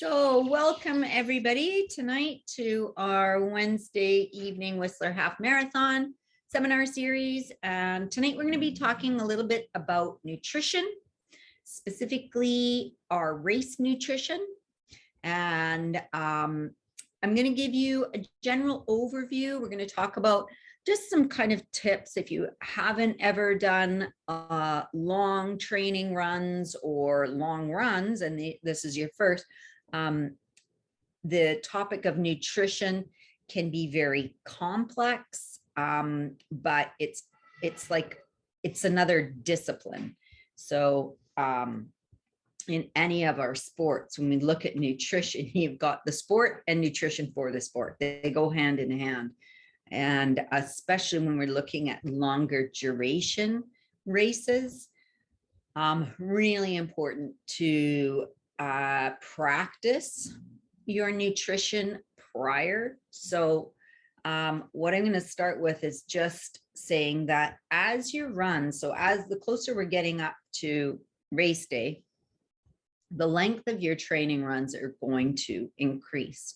So welcome everybody tonight to our Wednesday evening Whistler Half Marathon seminar series. And tonight we're going to be talking a little bit about nutrition, specifically our race nutrition. And I'm going to give you a general overview. We're going to talk about just some kind of tips if you haven't ever done long training runs or long runs, and this is your first. The topic of nutrition can be very complex, but it's another discipline. So in any of our sports, when we look at nutrition, you've got the sport and nutrition for the sport. They go hand in hand. And especially when we're looking at longer duration races, really important to practice your nutrition prior. So what I'm going to start with is just saying that as you run, so as the closer we're getting up to race day, the length of your training runs are going to increase.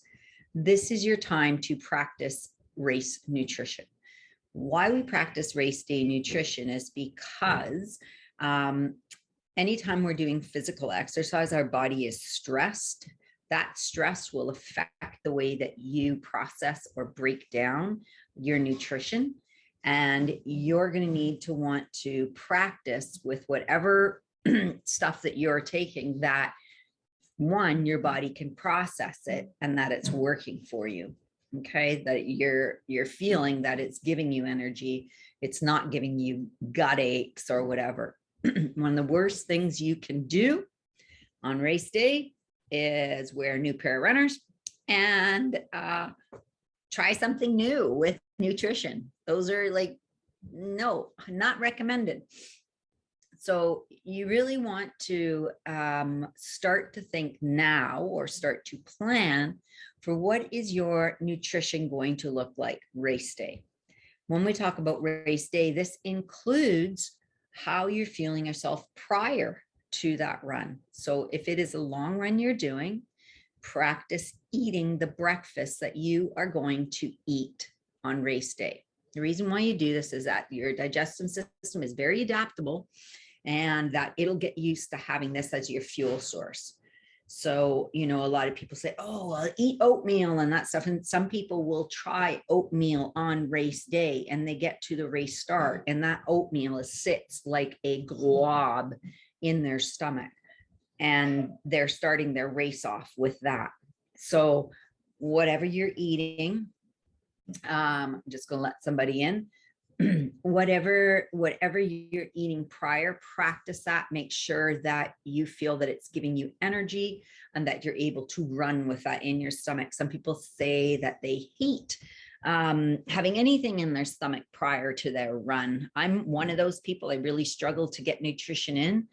This is your time to practice race nutrition. Why we practice race day nutrition is because anytime we're doing physical exercise, our body is stressed. That stress will affect the way that you process or break down your nutrition. And you're going to need to want to practice with whatever stuff that you're taking, that one, your body can process it and that it's working for you. Okay, that you're feeling that it's giving you energy. It's not giving you gut aches or whatever. One of the worst things you can do on race day is wear a new pair of runners and try something new with nutrition. Those are no, not recommended. So you really want to start to think now, or start to plan for what is your nutrition going to look like race day. When we talk about race day, this includes how you're feeling yourself prior to that run. So if it is a long run you're doing, practice eating the breakfast that you are going to eat on race day. The reason why you do this is that your digestive system is very adaptable, and that it'll get used to having this as your fuel source. So, a lot of people say, oh, I'll eat oatmeal and that stuff. And some people will try oatmeal on race day, and they get to the race start, and that oatmeal sits like a glob in their stomach, and they're starting their race off with that. So whatever you're eating, I'm just going to let somebody in. whatever you're eating prior, practice that. Make sure that you feel that it's giving you energy and that you're able to run with that in your stomach. Some people say that they hate having anything in their stomach prior to their run. I'm one of those people. I really struggle to get nutrition in,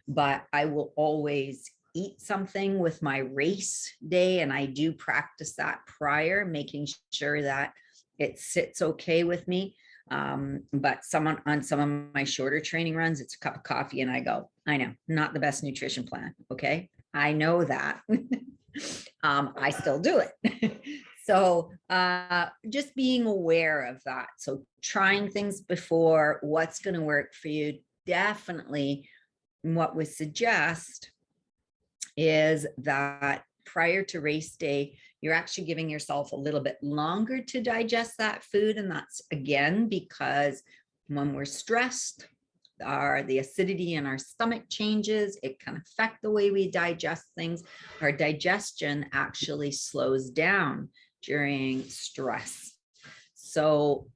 but I will always eat something with my race day, and I do practice that prior, making sure that it sits okay with me. But on some of my shorter training runs, it's a cup of coffee and I go, I know, not the best nutrition plan. Okay. I know that. I still do it. So just being aware of that. So trying things before, what's going to work for you. Definitely what we suggest is that prior to race day, you're actually giving yourself a little bit longer to digest that food. And that's, again, because when we're stressed, the acidity in our stomach changes. It can affect the way we digest things. Our digestion actually slows down during stress. So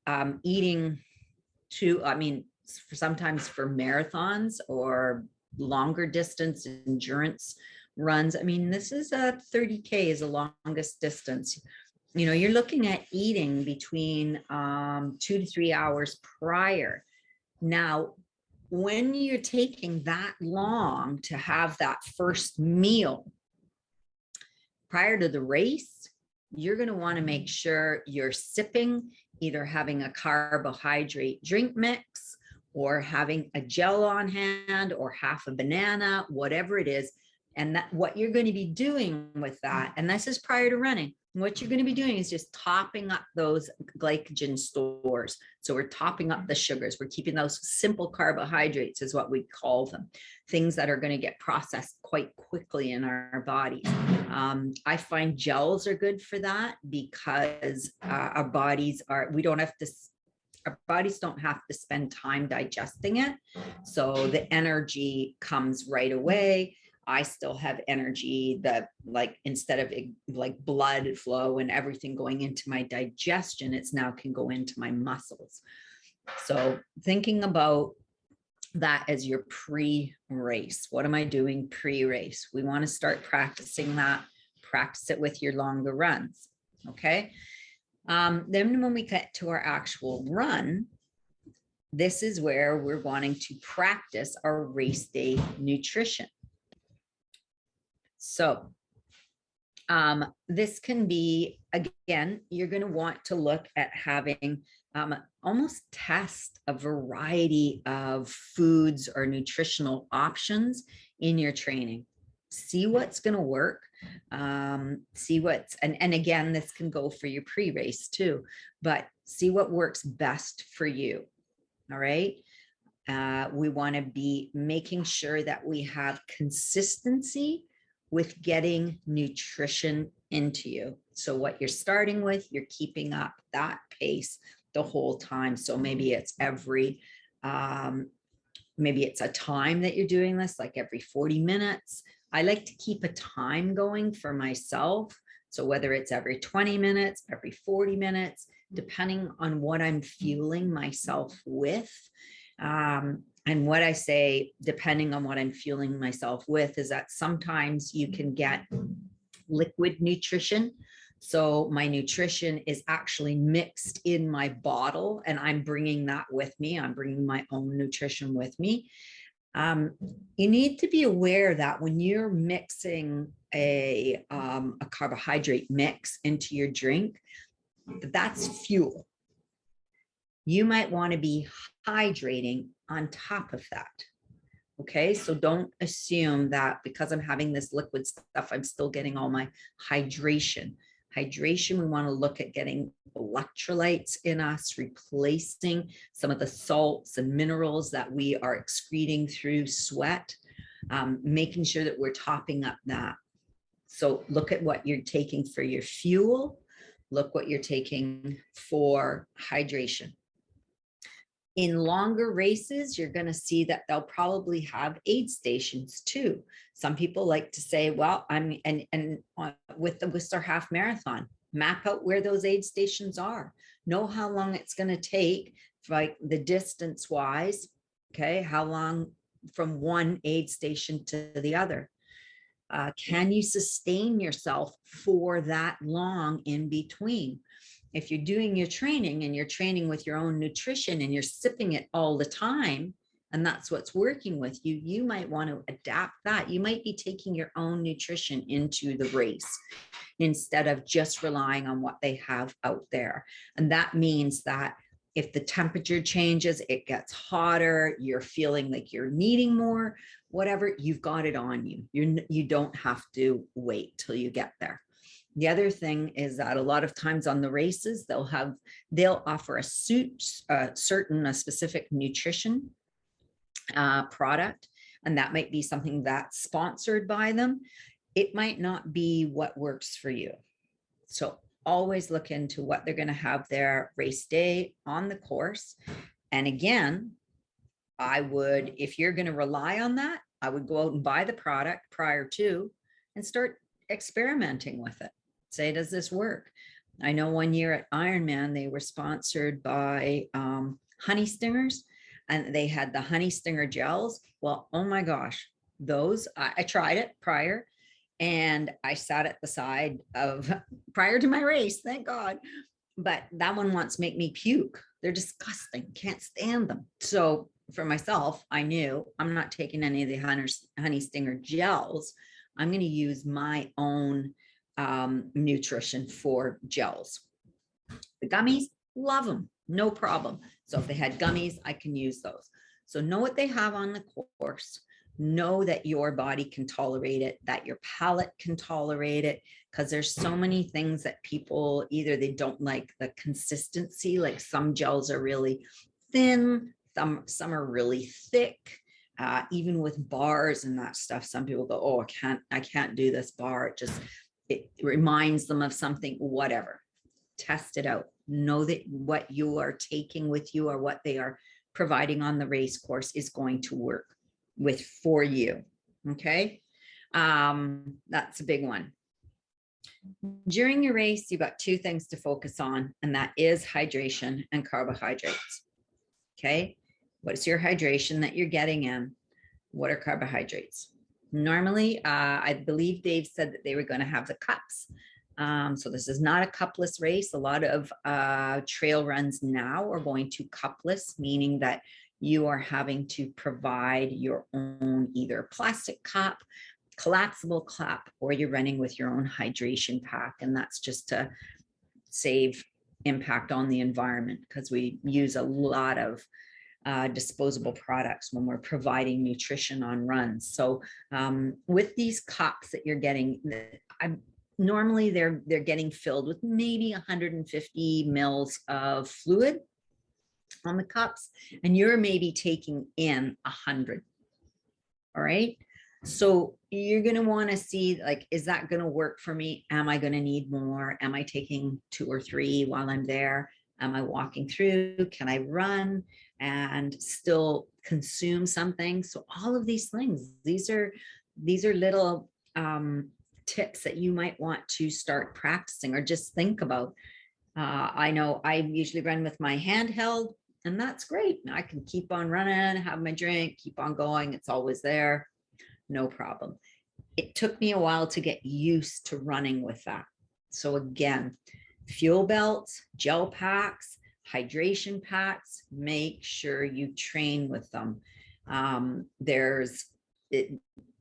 eating sometimes for marathons or longer distance endurance runs. This is 30K is the longest distance. You're looking at eating between 2 to 3 hours prior. Now, when you're taking that long to have that first meal prior to the race, you're going to want to make sure you're sipping, either having a carbohydrate drink mix or having a gel on hand or half a banana, whatever it is. And that what you're going to be doing with that, and this is prior to running, what you're going to be doing is just topping up those glycogen stores. So we're topping up the sugars. We're keeping those simple carbohydrates is what we call them, things that are going to get processed quite quickly in our bodies. I find gels are good for that because our bodies are, we don't have to, our bodies don't have to spend time digesting it. So the energy comes right away. I still have energy that, like, instead of like blood flow and everything going into my digestion, it's now can go into my muscles. So thinking about that as your pre-race. What am I doing pre-race? We want to start practicing that. Practice it with your longer runs. Okay. Then when we get to our actual run, this is where we're wanting to practice our race day nutrition. So this can be, again, you're going to want to look at having almost test a variety of foods or nutritional options in your training. See what's going to work. See what's, and again, this can go for your pre-race too, but see what works best for you. All right. We want to be making sure that we have consistency with getting nutrition into you. So what you're starting with, you're keeping up that pace the whole time. So maybe it's every, maybe it's a time that you're doing this, like every 40 minutes. I like to keep a time going for myself. So whether it's every 20 minutes, every 40 minutes, depending on what I'm fueling myself with. And what I say, depending on what I'm fueling myself with, is that sometimes you can get liquid nutrition. So my nutrition is actually mixed in my bottle and I'm bringing that with me. I'm bringing my own nutrition with me. You need to be aware that when you're mixing a carbohydrate mix into your drink, that's fuel. You might want to be hydrating on top of that. Okay, so don't assume that because I'm having this liquid stuff, I'm still getting all my hydration. Hydration, we want to look at getting electrolytes in us, replacing some of the salts and minerals that we are excreting through sweat, making sure that we're topping up that. So look at what you're taking for your fuel. Look what you're taking for hydration. In longer races, you're going to see that they'll probably have aid stations too. Some people like to say, well, with the Whistler Half Marathon, map out where those aid stations are. Know how long it's going to take, like the distance wise, okay, how long from one aid station to the other. Can you sustain yourself for that long in between? If you're doing your training and you're training with your own nutrition and you're sipping it all the time, and that's what's working with you, you might want to adapt that. You might be taking your own nutrition into the race instead of just relying on what they have out there. And that means that if the temperature changes, it gets hotter, you're feeling like you're needing more, whatever, you've got it on you. You don't have to wait till you get there. The other thing is that a lot of times on the races, they'll offer a specific nutrition product, and that might be something that's sponsored by them. It might not be what works for you. So always look into what they're going to have their race day on the course. And again, I would, if you're going to rely on that, I would go out and buy the product prior to and start experimenting with it. Say, does this work? I know one year at Ironman, they were sponsored by Honey Stingers, and they had the Honey Stinger gels. Well, oh my gosh, those, I tried it prior, and I sat at the side of, prior to my race, thank God, but that one wants to make me puke. They're disgusting, can't stand them. So for myself, I knew I'm not taking any of the Honey Stinger gels. I'm going to use my own nutrition for gels. The gummies, love them, no problem. So if they had gummies, I can use those. So know what they have on the course, know that your body can tolerate it, that your palate can tolerate it, because there's so many things that people either they don't like the consistency, like some gels are really thin, some are really thick. Even with bars and that stuff, some people go, oh, I can't do this bar. It reminds them of something, whatever. Test it out. Know that what you are taking with you or what they are providing on the race course is going to work for you. Okay. That's a big one. During your race, you've got two things to focus on, and that is hydration and carbohydrates. Okay. What is your hydration that you're getting in? What are carbohydrates? Normally, I believe Dave said that they were going to have the cups. So this is not a cupless race. A lot of trail runs now are going to cupless, meaning that you are having to provide your own either plastic cup, collapsible cup, or you're running with your own hydration pack. And that's just to save impact on the environment, because we use a lot of disposable products when we're providing nutrition on runs. So with these cups that you're getting, normally they're getting filled with maybe 150 mils of fluid on the cups, and you're maybe taking in 100. All right. So you're going to want to see, like, is that going to work for me? Am I going to need more? Am I taking 2 or 3 while I'm there? Am I walking through? Can I run and still consume something? So all of these things, these are little tips that you might want to start practicing or just think about. I know I usually run with my handheld, and that's great. I can keep on running, have my drink, keep on going. It's always there. No problem. It took me a while to get used to running with that. So again, fuel belts, gel packs, hydration packs, make sure you train with them.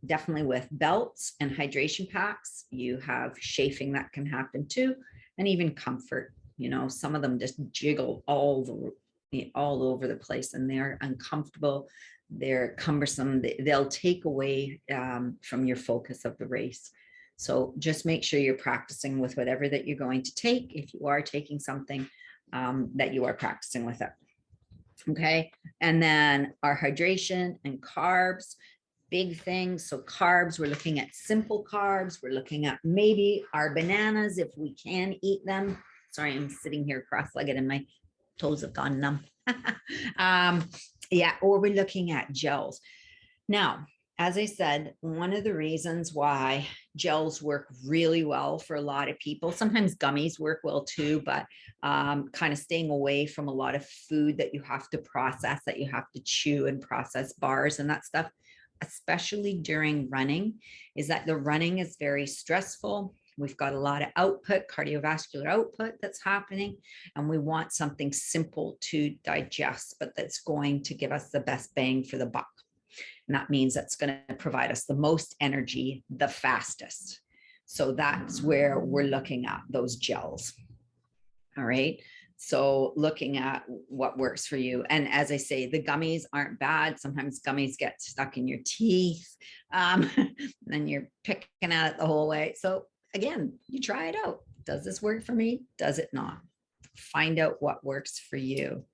Definitely with belts and hydration packs, you have chafing that can happen too, and even comfort. You know, some of them just jiggle all over the place, and they're uncomfortable. They're cumbersome. They'll take away from your focus of the race. So just make sure you're practicing with whatever that you're going to take. If you are taking something, that you are practicing with it. Okay. And then our hydration and carbs, big things. So carbs, we're looking at simple carbs. We're looking at maybe our bananas if we can eat them. Sorry, I'm sitting here cross-legged and my toes have gone numb. Yeah, or we're looking at gels. Now, as I said, one of the reasons why gels work really well for a lot of people, sometimes gummies work well too, but kind of staying away from a lot of food that you have to process, that you have to chew and process, bars and that stuff, especially during running, is that the running is very stressful. We've got a lot of output, cardiovascular output that's happening, and we want something simple to digest, but that's going to give us the best bang for the buck. And that means that's going to provide us the most energy the fastest. So that's where we're looking at those gels. All right. So looking at what works for you. And as I say, the gummies aren't bad. Sometimes gummies get stuck in your teeth, and you're picking at it the whole way. So again, you try it out. Does this work for me? Does it not? Find out what works for you.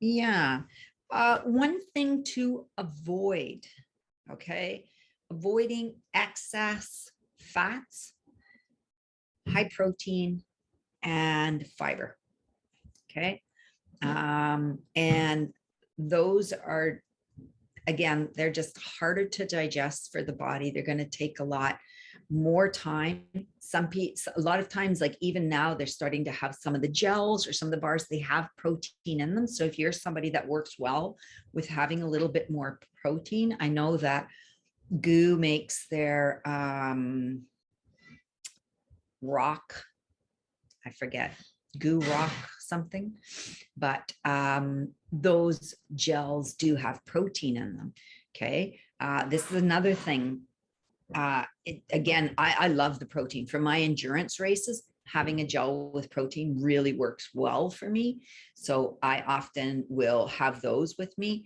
Yeah. One thing to avoid, okay? Avoiding excess fats, high protein, and fiber, okay? And those are, again, they're just harder to digest for the body. They're going to take a lot more time. A lot of times, like even now, they're starting to have some of the gels or some of the bars, they have protein in them. So if you're somebody that works well with having a little bit more protein, I know that GU makes their rock, I forget, GU rock something, but those gels do have protein in them. Okay. This is another thing. Again, I love the protein for my endurance races. having a gel with protein really works well for me. So I often will have those with me.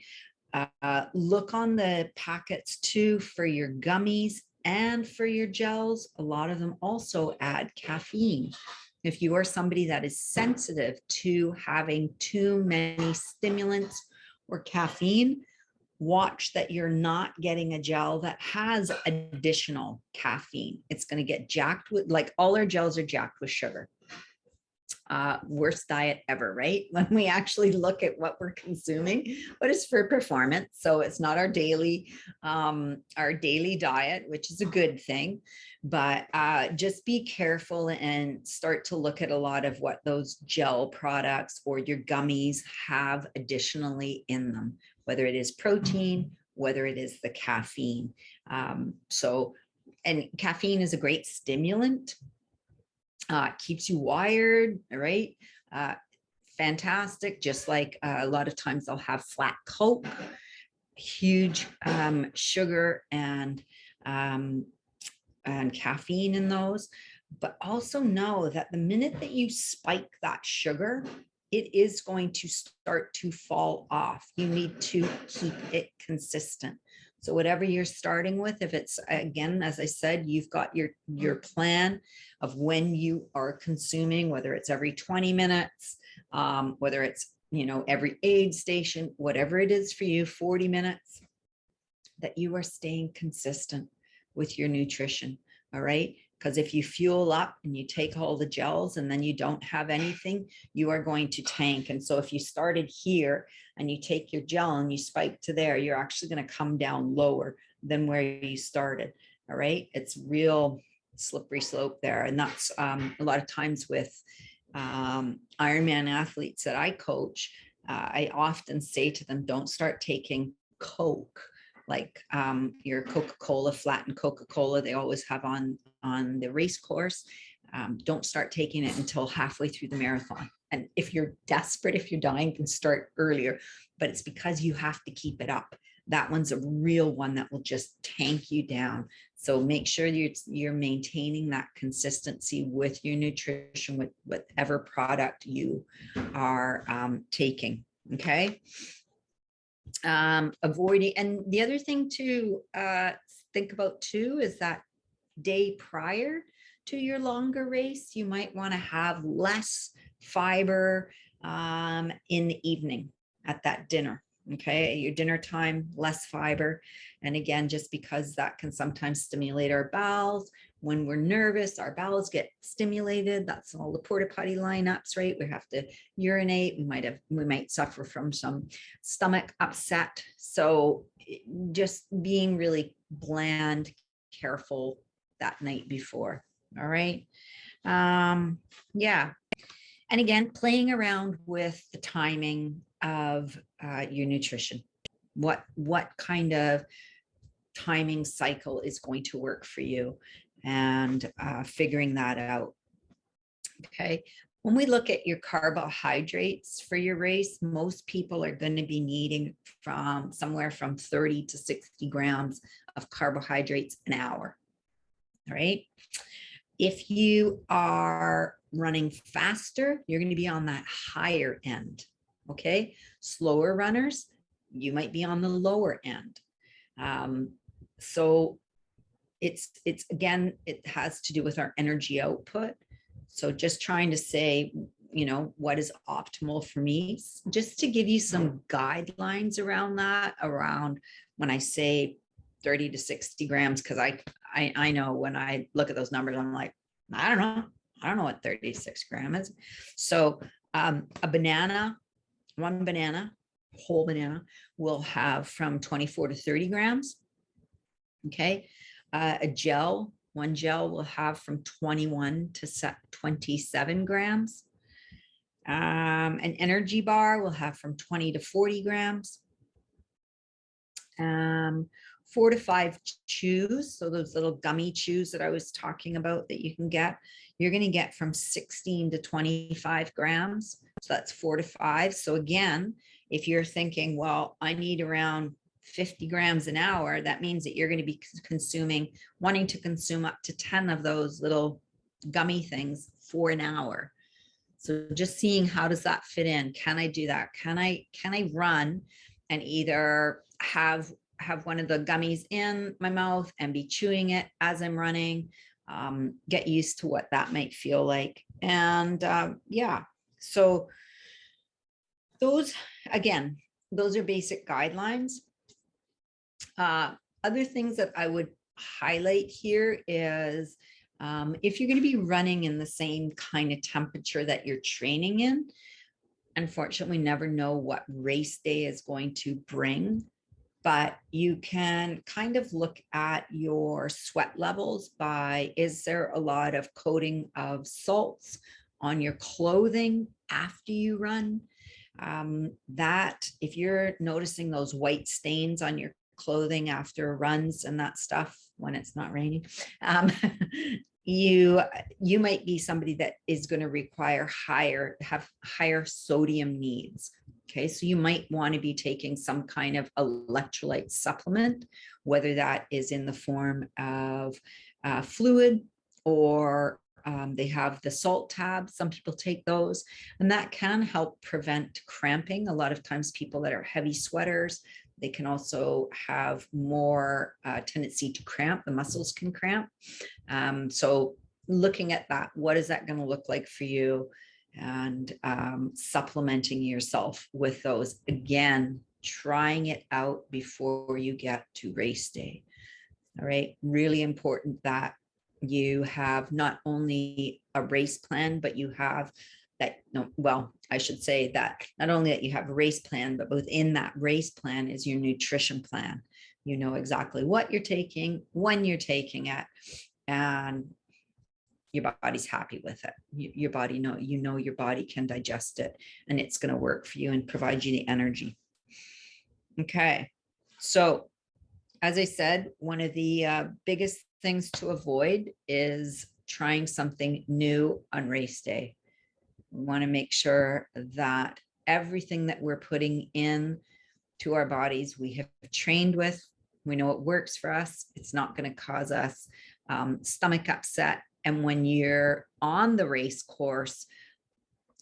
Look on the packets too for your gummies and for your gels. A lot of them also add caffeine. If you are somebody that is sensitive to having too many stimulants or caffeine, watch that you're not getting a gel that has additional caffeine. It's going to get jacked with, like all our gels are jacked with sugar. Worst diet ever, right? When we actually look at what we're consuming, but it's for performance. So it's not our daily diet, which is a good thing. But just be careful and start to look at a lot of what those gel products or your gummies have additionally in them, whether it is protein, whether it is the caffeine. And caffeine is a great stimulant. Keeps you wired, right? Fantastic. Just like a lot of times they'll have flat Coke, huge sugar and caffeine in those. But also know that the minute that you spike that sugar, it is going to start to fall off. You need to keep it consistent. So whatever you're starting with, if it's, again, as I said, you've got your plan of when you are consuming, whether it's every 20 minutes, whether it's, every aid station, whatever it is for you, 40 minutes, that you are staying consistent with your nutrition. All right. Because if you fuel up and you take all the gels and then you don't have anything, you are going to tank. And so if you started here and you take your gel and you spike to there, you're actually going to come down lower than where you started. All right. It's real slippery slope there. And that's a lot of times with Ironman athletes that I coach, I often say to them, don't start taking Coke, like your Coca-Cola, flattened Coca-Cola they always have on the race course. Don't start taking it until halfway through the marathon. And if you're desperate, if you're dying, then start earlier. But it's because you have to keep it up. That one's a real one that will just tank you down. So make sure you're maintaining that consistency with your nutrition, with whatever product you are taking. Okay. Avoiding, and the other thing to think about too is that day prior to your longer race, you might want to have less fiber in the evening at that dinner. Okay, your dinner time, less fiber. And again, just because that can sometimes stimulate our bowels. When we're nervous, our bowels get stimulated. That's all the porta potty lineups, right? We have to urinate. We might suffer from some stomach upset. So just being really bland, careful that night before. All right. Yeah. And again, playing around with the timing of your nutrition. What kind of timing cycle is going to work for you, and figuring that out. Okay. When we look at your carbohydrates for your race, most people are going to be needing from somewhere from 30 to 60 grams of carbohydrates an hour. All right. If you are running faster, you're going to be on that higher end. Okay. Slower runners, you might be on the lower end. So it's again, it has to do with our energy output. So just trying to say, what is optimal for me, just to give you some guidelines around that, around when I say 30 to 60 grams, because I know when I look at those numbers, I'm like, I don't know what 36 grams is. So one banana, whole banana, will have from 24 to 30 grams. Okay. One gel will have from 21 to 27 grams. An energy bar will have from 20 to 40 grams. 4 to 5 chews, so those little gummy chews that I was talking about that you can get, you're going to get from 16 to 25 grams. So that's 4 to 5. So again, if you're thinking, well, I need around 50 grams an hour, that means that you're going to be wanting to consume up to 10 of those little gummy things for an hour. So just seeing how does that fit in? Can I do that? Can I run and either have one of the gummies in my mouth and be chewing it as I'm running? Get used to what that might feel like. And yeah, so those, again, those are basic guidelines. Other things that I would highlight here is if you're going to be running in the same kind of temperature that you're training in, unfortunately, we never know what race day is going to bring, but you can kind of look at your sweat levels by, is there a lot of coating of salts on your clothing after you run? That if you're noticing those white stains on your clothing after runs and that stuff when it's not raining, you might be somebody that is going to require have higher sodium needs. Okay, so you might want to be taking some kind of electrolyte supplement, whether that is in the form of fluid or they have the salt tabs. Some people take those, and that can help prevent cramping. A lot of times people that are heavy sweaters, they can also have more tendency to cramp. The muscles can cramp. So looking at that, what is that going to look like for you? And supplementing yourself with those. Again, trying it out before you get to race day. All right, really important that you have not only a race plan, but you have that, no, well, I should say that not only that you have a race plan, but within that race plan is your nutrition plan. You know exactly what you're taking, when you're taking it, and your body's happy with it. Your body your body can digest it, and it's going to work for you and provide you the energy. Okay, so as I said, one of the biggest things to avoid is trying something new on race day. We want to make sure that everything that we're putting in to our bodies, we have trained with, we know it works for us. It's not going to cause us stomach upset. And when you're on the race course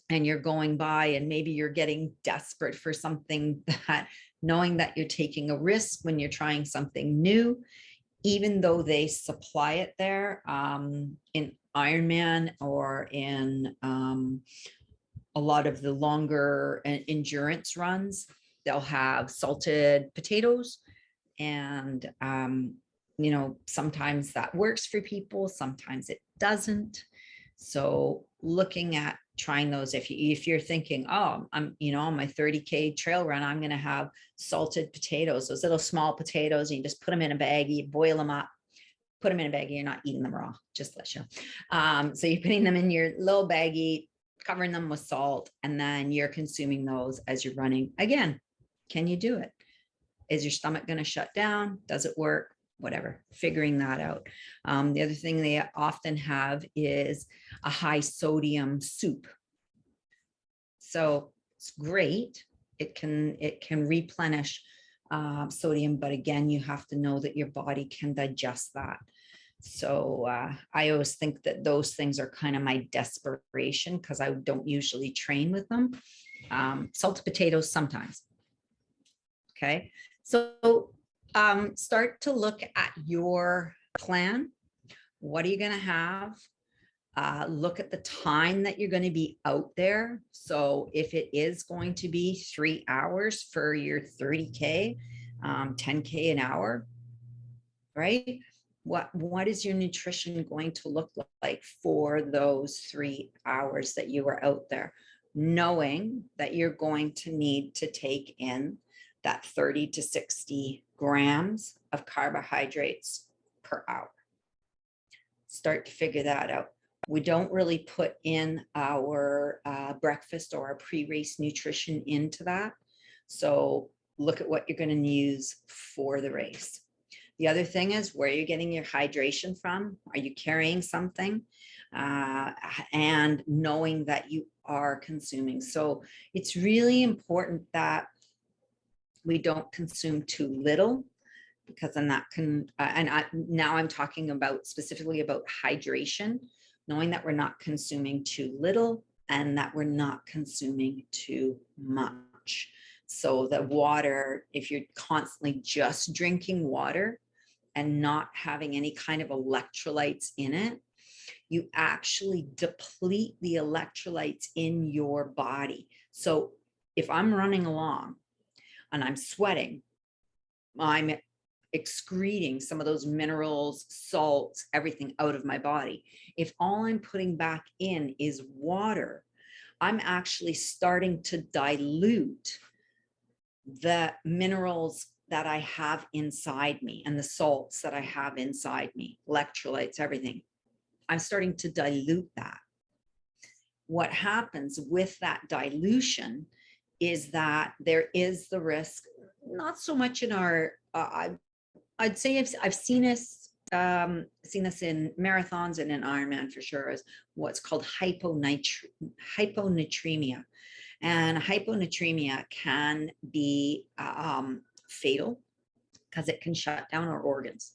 and you're going by and maybe you're getting desperate for something, that knowing that you're taking a risk when you're trying something new, even though they supply it there in Ironman or in a lot of the longer endurance runs, they'll have salted potatoes. And, you know, sometimes that works for people, sometimes it doesn't. So looking at trying those, if you're thinking, oh, I'm, you know, on my 30K trail run, I'm going to have salted potatoes, those little small potatoes, and you just put them in a baggie, you boil them up, put them in a baggie. You're not eating them raw, just let you know. So you're putting them in your little baggie, covering them with salt, and then you're consuming those as you're running. Again, can you do it? Is your stomach going to shut down? Does it work? Whatever, figuring that out. The other thing they often have is a high sodium soup. So it's great. It can replenish sodium, but again, you have to know that your body can digest that. So I always think that those things are kind of my desperation because I don't usually train with them. Salted potatoes sometimes. Okay, so start to look at your plan. What are you going to have? Look at the time that you're going to be out there. So if it is going to be 3 hours for your 30K, 10K an hour, right? What is your nutrition going to look like for those 3 hours that you are out there, knowing that you're going to need to take in that 30 to 60 grams of carbohydrates per hour. Start to figure that out. We don't really put in our breakfast or our pre-race nutrition into that. So look at what you're going to use for the race. The other thing is where you're getting your hydration from. Are you carrying something? And knowing that you are consuming. So it's really important that we don't consume too little, because then that can, now I'm talking about specifically about hydration. knowing that we're not consuming too little and that we're not consuming too much. So the water, if you're constantly just drinking water and not having any kind of electrolytes in it, you actually deplete the electrolytes in your body. So if I'm running along and I'm sweating, I'm excreting some of those minerals, salts, everything out of my body. If all I'm putting back in is water, I'm actually starting to dilute the minerals that I have inside me and the salts that I have inside me, electrolytes, everything. I'm starting to dilute that. What happens with that dilution is that there is the risk, not so much in our, I'd say I've seen this in marathons and in Ironman for sure, as what's called hyponatremia. And hyponatremia can be fatal because it can shut down our organs.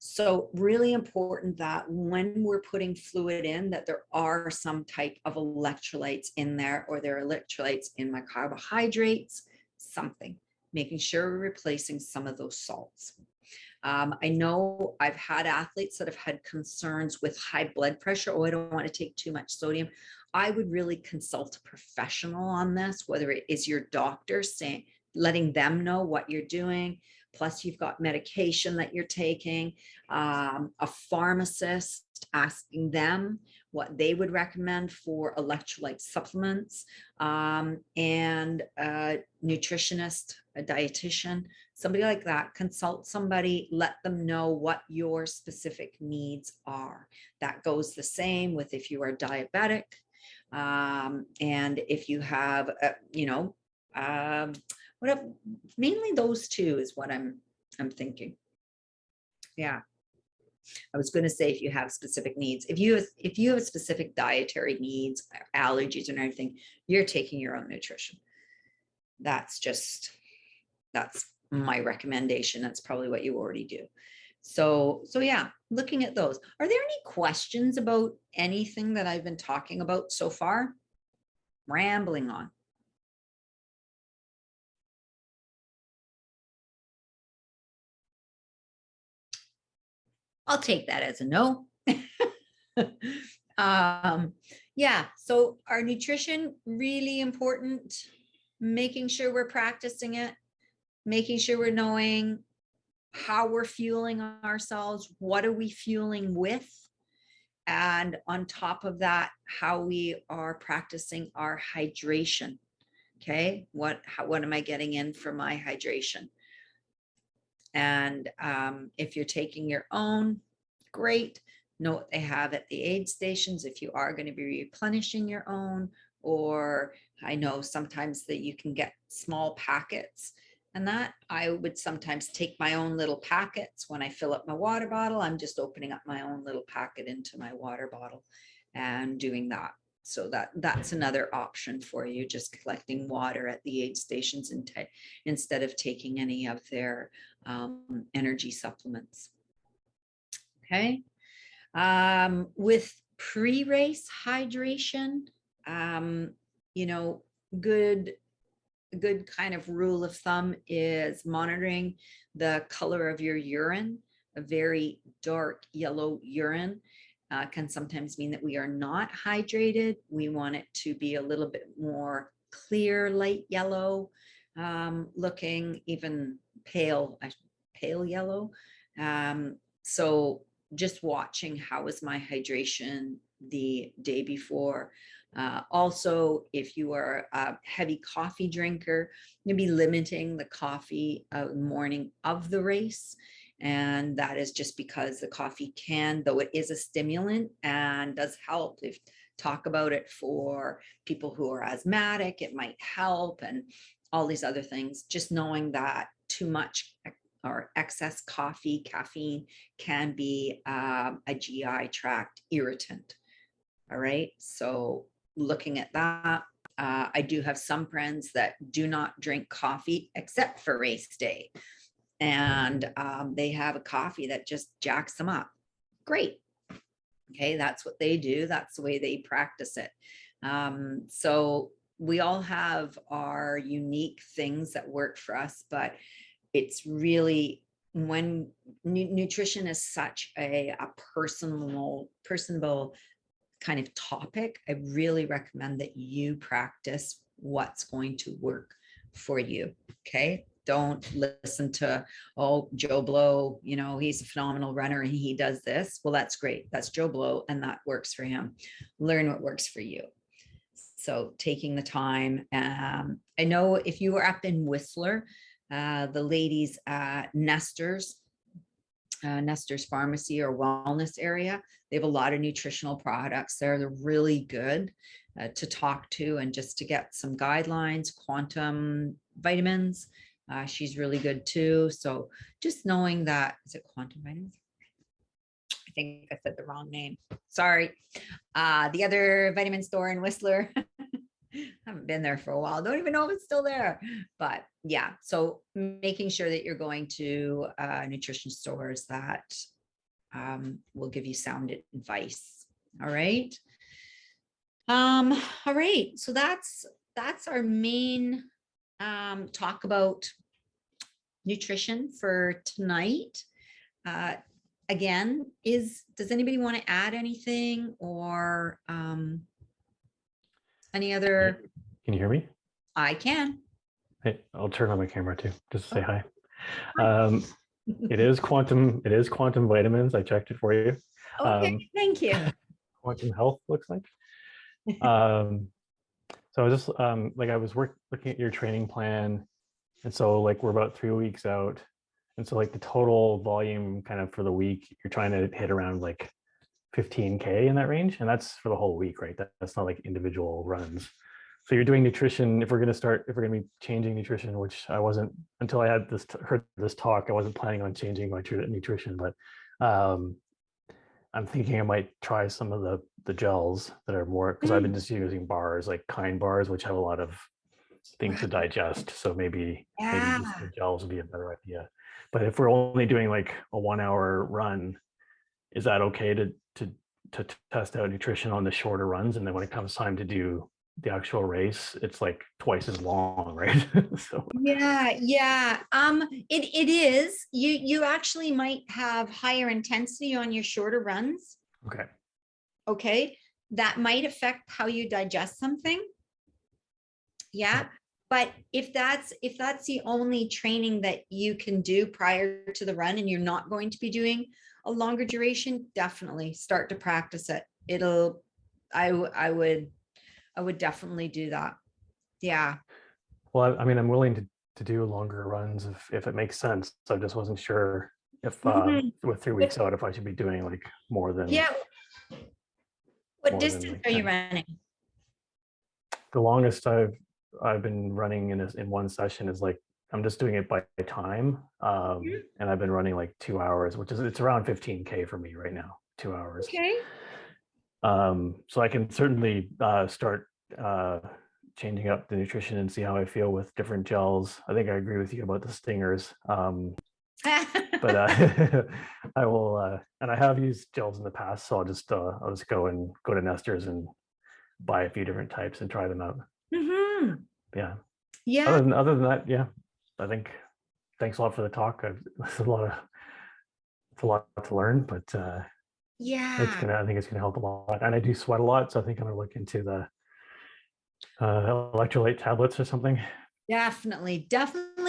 So really important that when we're putting fluid in, that there are some type of electrolytes in there, or there are electrolytes in my carbohydrates, something, making sure we're replacing some of those salts. I know I've had athletes that have had concerns with high blood pressure. Oh, I don't want to take too much sodium. I would really consult a professional on this, whether it is your doctor saying, letting them know what you're doing. Plus you've got medication that you're taking, a pharmacist, asking them what they would recommend for electrolyte supplements, and a nutritionist, a dietitian, somebody like that. Consult somebody, let them know what your specific needs are. That goes the same with if you are diabetic, and if you have, mainly those two is what I'm thinking. Yeah. I was going to say, if you have specific needs, if you have specific dietary needs, allergies and everything, you're taking your own nutrition. That's my recommendation. That's probably what you already do. So yeah, looking at those. Are there any questions about anything that I've been talking about so far? Rambling on. I'll take that as a no. Yeah, so our nutrition, really important, making sure we're practicing it, making sure we're knowing how we're fueling ourselves, what are we fueling with, and on top of that, how we are practicing our hydration. Okay, what am I getting in for my hydration? And if you're taking your own, great. Know what they have at the aid stations if you are going to be replenishing your own, or I know sometimes that you can get small packets, and that I would sometimes take my own little packets when I fill up my water bottle. I'm just opening up my own little packet into my water bottle and doing that. So that's another option for you, just collecting water at the aid stations instead of taking any of their energy supplements. Okay. With pre-race hydration, good kind of rule of thumb is monitoring the color of your urine. A very dark yellow urine can sometimes mean that we are not hydrated. We want it to be a little bit more clear, light yellow looking, even pale yellow. So just watching how is my hydration the day before. Also, if you are a heavy coffee drinker, maybe limiting the coffee morning of the race. And that is just because the coffee can, though it is a stimulant and does help, if talk about it for people who are asthmatic, it might help, and all these other things. Just knowing that too much or excess caffeine can be a GI tract irritant. All right. So looking at that, I do have some friends that do not drink coffee except for race day. And they have a coffee that just jacks them up. Great. Okay, that's what they do. That's the way they practice it. So we all have our unique things that work for us, but it's really when nutrition is such a personable kind of topic, I really recommend that you practice what's going to work for you. Okay. Don't listen to, oh, Joe Blow, you know, he's a phenomenal runner and he does this. Well, that's great. That's Joe Blow and that works for him. Learn what works for you. So taking the time. I know if you were up in Whistler, the ladies at Nestor's Pharmacy or Wellness area, they have a lot of nutritional products there. They're really good to talk to and just to get some guidelines. Quantum vitamins, she's really good too. So just knowing that, is it Quantum vitamins? I think I said the wrong name. Sorry. The other vitamin store in Whistler. Haven't been there for a while. Don't even know if it's still there. But yeah, so making sure that you're going to nutrition stores that will give you sound advice. All right. All right. So that's our main talk about nutrition for tonight. Again, does anybody want to add anything or any other? Can you hear me? I can. Hey, I'll turn on my camera too, just to say hi. Hi. It is quantum vitamins. I checked it for you. Okay, thank you. Quantum health looks like. So I was just like I was looking at your training plan, and so like we're about 3 weeks out, and so like the total volume kind of for the week, you're trying to hit around like 15K in that range, and that's for the whole week, right? That's not like individual runs. So you're doing nutrition. If we're going to be changing nutrition, which I wasn't until I had heard this talk, I wasn't planning on changing my nutrition, but I'm thinking I might try some of the gels that are more, because I've been just using bars like Kind bars, which have a lot of things to digest. So maybe just the gels would be a better idea. But if we're only doing like a 1 hour run, is that okay to test out nutrition on the shorter runs? And then when it comes time to do the actual race, it's like twice as long, right? So yeah. It is. You actually might have higher intensity on your shorter runs. okay. Okay. That might affect how you digest something. Yeah. But if that's the only training that you can do prior to the run and you're not going to be doing a longer duration, definitely start to practice it. I would definitely do that. Yeah. Well, I mean, I'm willing to do longer runs if it makes sense. So I just wasn't sure if with 3 weeks out, if I should be doing like more than What distance are you running? The longest I've been running in one session is like, I'm just doing it by time. And I've been running like 2 hours, it's around 15K for me right now, 2 hours. Okay. So I can certainly start changing up the nutrition and see how I feel with different gels. I think I agree with you about the stingers. But I will, and I have used gels in the past, so I'll just go to Nestor's and buy a few different types and try them out. Yeah. Other than that, yeah, I think thanks a lot for the talk. It's a lot to learn, but I think it's gonna help a lot. And I do sweat a lot, so I think I'm gonna look into the electrolyte tablets or something. Definitely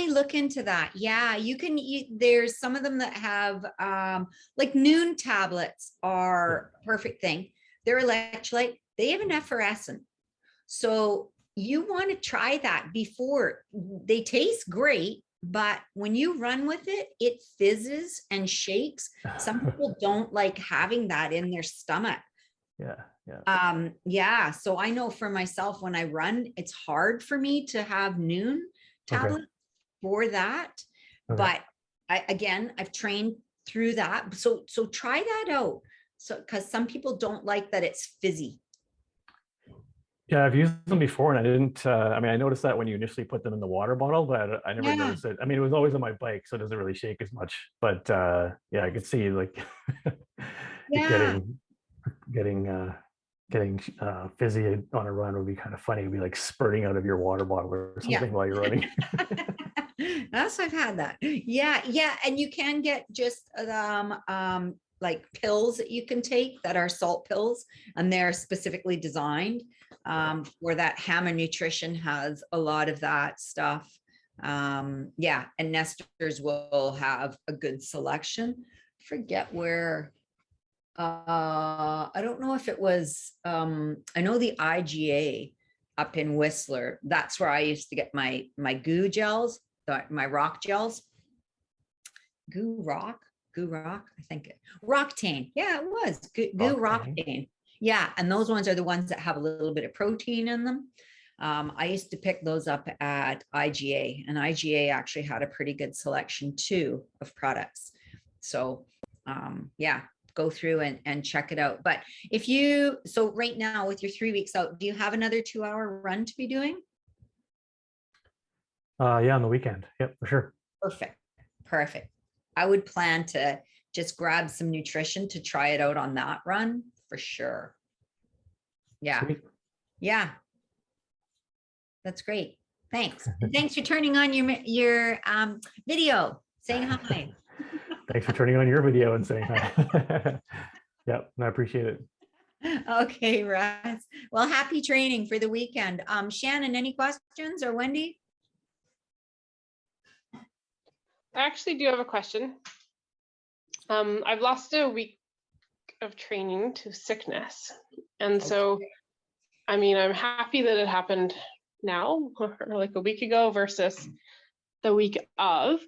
look into that. Yeah, you can there's some of them that have like Noon tablets are a perfect thing. They're electrolyte, they have an effervescent. So you want to try that before. They taste great, but when you run with it, it fizzes and shakes. Some people don't like having that in their stomach. So I know for myself, when I run, it's hard for me to have Noon tablets for that. But I've trained through that. So try that out. So, because some people don't like that it's fizzy. Yeah, I've used them before, and I didn't. I mean, I noticed that when you initially put them in the water bottle, but I never noticed it. I mean, it was always on my bike, so it doesn't really shake as much. But I could see like it getting getting fizzy on a run would be kind of funny. It'd be like spurting out of your water bottle or something while you're running. Yes, I've had that. Yeah. And you can get just like pills that you can take that are salt pills, and they're specifically designed for that. Hammer Nutrition has a lot of that stuff. Yeah, and Nesters will have a good selection. Forget where. I don't know if it was. I know the IGA up in Whistler. That's where I used to get my goo gels, my rock gels. Goo rock, I think Roctane. Yeah, it was goo Roctane. Yeah, and those ones are the ones that have a little bit of protein in them. I used to pick those up at IGA, and IGA actually had a pretty good selection too of products. So yeah, go through and check it out. But if you, so right now with your 3 weeks out, do you have another 2-hour run to be doing? Yeah, on the weekend. Yep, for sure. Perfect. I would plan to just grab some nutrition to try it out on that run for sure. Yeah. Sweet. Yeah. That's great. Thanks. Thanks for turning on your video, saying hi. Thanks for turning on your video and saying hi. Yep, I appreciate it. Okay, Russ. Well, happy training for the weekend. Shannon, any questions, or Wendy? I actually do have a question. I've lost a week of training to sickness. And so, I mean, I'm happy that it happened now, or like a week ago versus the week of,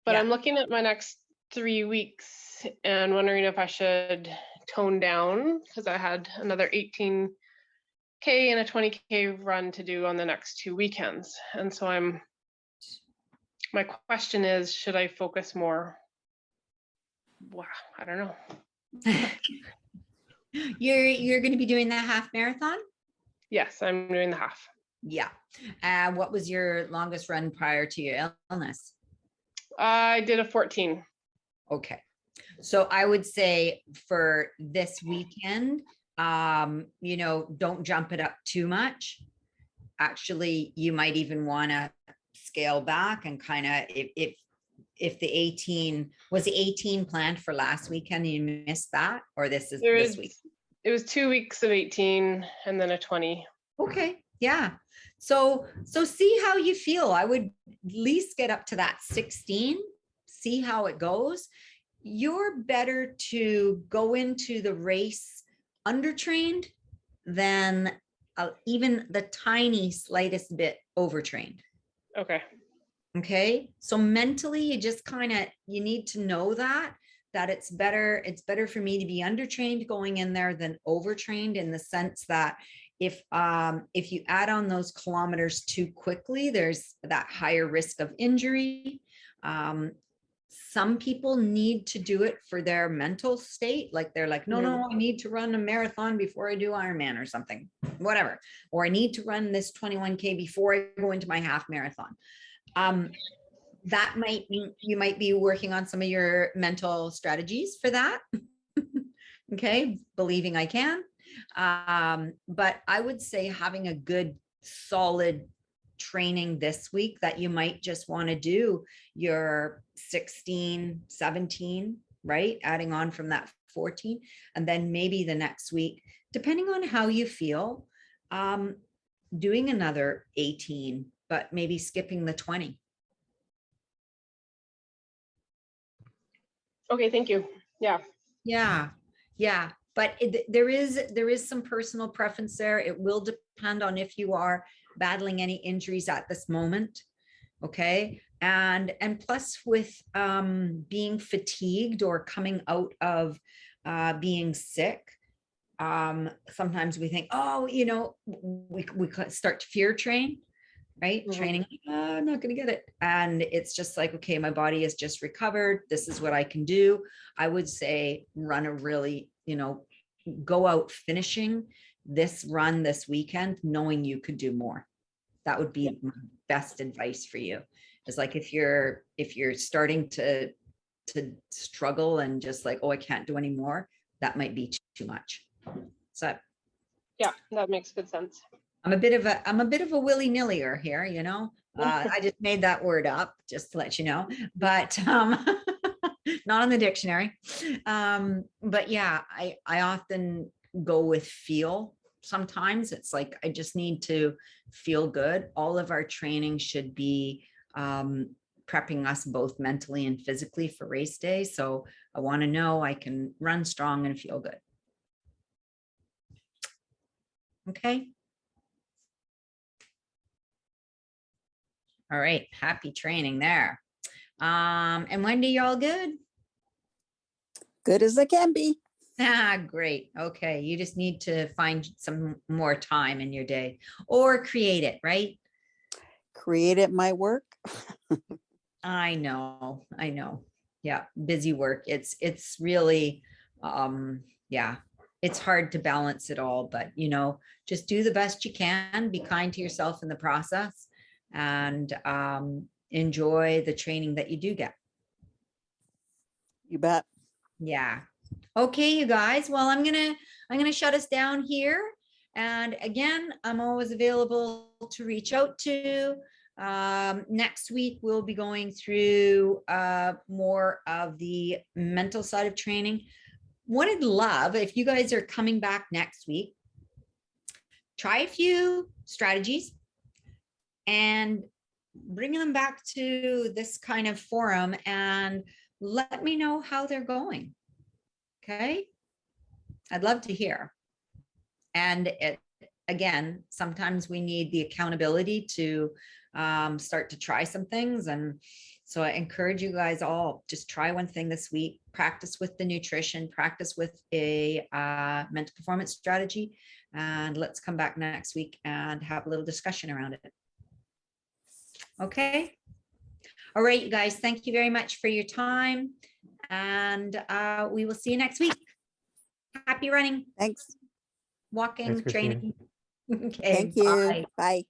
but I'm looking at my next 3 weeks and wondering if I should tone down, because I had another 18K and a 20K run to do on the next 2 weekends. And so my question is, should I focus more? Wow, I don't know. You're going to be doing the half marathon? Yes, I'm doing the half. Yeah. What was your longest run prior to your illness? I did a 14. Okay. So I would say for this weekend, you know, don't jump it up too much. Actually, you might even want to scale back and kind of, if the 18 was the 18 planned for last weekend, you missed that, or this week? It was 2 weeks of 18 and then a 20. Okay. Yeah. So see how you feel. I would at least get up to that 16, see how it goes. You're better to go into the race undertrained than even the tiny slightest bit overtrained. Okay. Okay. So mentally, you just kind of, you need to know that it's better for me to be undertrained going in there than overtrained, in the sense that if you add on those kilometers too quickly, there's that higher risk of injury. Some people need to do it for their mental state. Like they're like, no, I need to run a marathon before I do Ironman or something, whatever. Or I need to run this 21K before I go into my half marathon. That might mean you might be working on some of your mental strategies for that. Okay. Believing I can. But I would say having a good, solid training this week, that you might just want to do your 16, 17, right? Adding on from that 14, and then maybe the next week, depending on how you feel, doing another 18, but maybe skipping the 20. Okay, thank you. Yeah. But there is some personal preference there. It will depend on if you are battling any injuries at this moment. Okay. And plus with being fatigued or coming out of being sick, sometimes we think, oh, you know, we start to fear train, right? Training, I'm not going to get it. And it's just like, okay, my body has just recovered. This is what I can do. I would say run a really, you know, go out finishing this run this weekend, knowing you could do more. That would be my best advice for you. It's like, if you're starting to struggle and just like, oh, I can't do any more, that might be too much. So Yeah, that makes good sense. I'm a bit of a willy-nillyer here, you know. I just made that word up just to let you know, but not in the dictionary. But yeah, I often go with feel. Sometimes it's like I just need to feel good. All of our training should be prepping us both mentally and physically for race day. So I want to know I can run strong and feel good. Okay. All right, happy training there. And Wendy, y'all good? Good as they can be. Ah, great. Okay, you just need to find some more time in your day or create it, right? Create it my work. I know. Yeah, busy work. It's really yeah, it's hard to balance it all, but you know, just do the best you can, be kind to yourself in the process, and enjoy the training that you do get. You bet. Yeah. Okay, you guys. Well, I'm gonna shut us down here. And again, I'm always available to reach out to. Next week, we'll be going through more of the mental side of training. What I'd love, if you guys are coming back next week, try a few strategies and bring them back to this kind of forum and let me know how they're going. Okay. I'd love to hear. And again, sometimes we need the accountability to start to try some things. And so I encourage you guys all, just try one thing this week, practice with the nutrition, practice with a mental performance strategy, and let's come back next week and have a little discussion around it. Okay. All right, you guys, thank you very much for your time. And we will see you next week. Happy running, Thanks. walking, Thanks, Christine. training. Okay, Thank you. bye. Bye.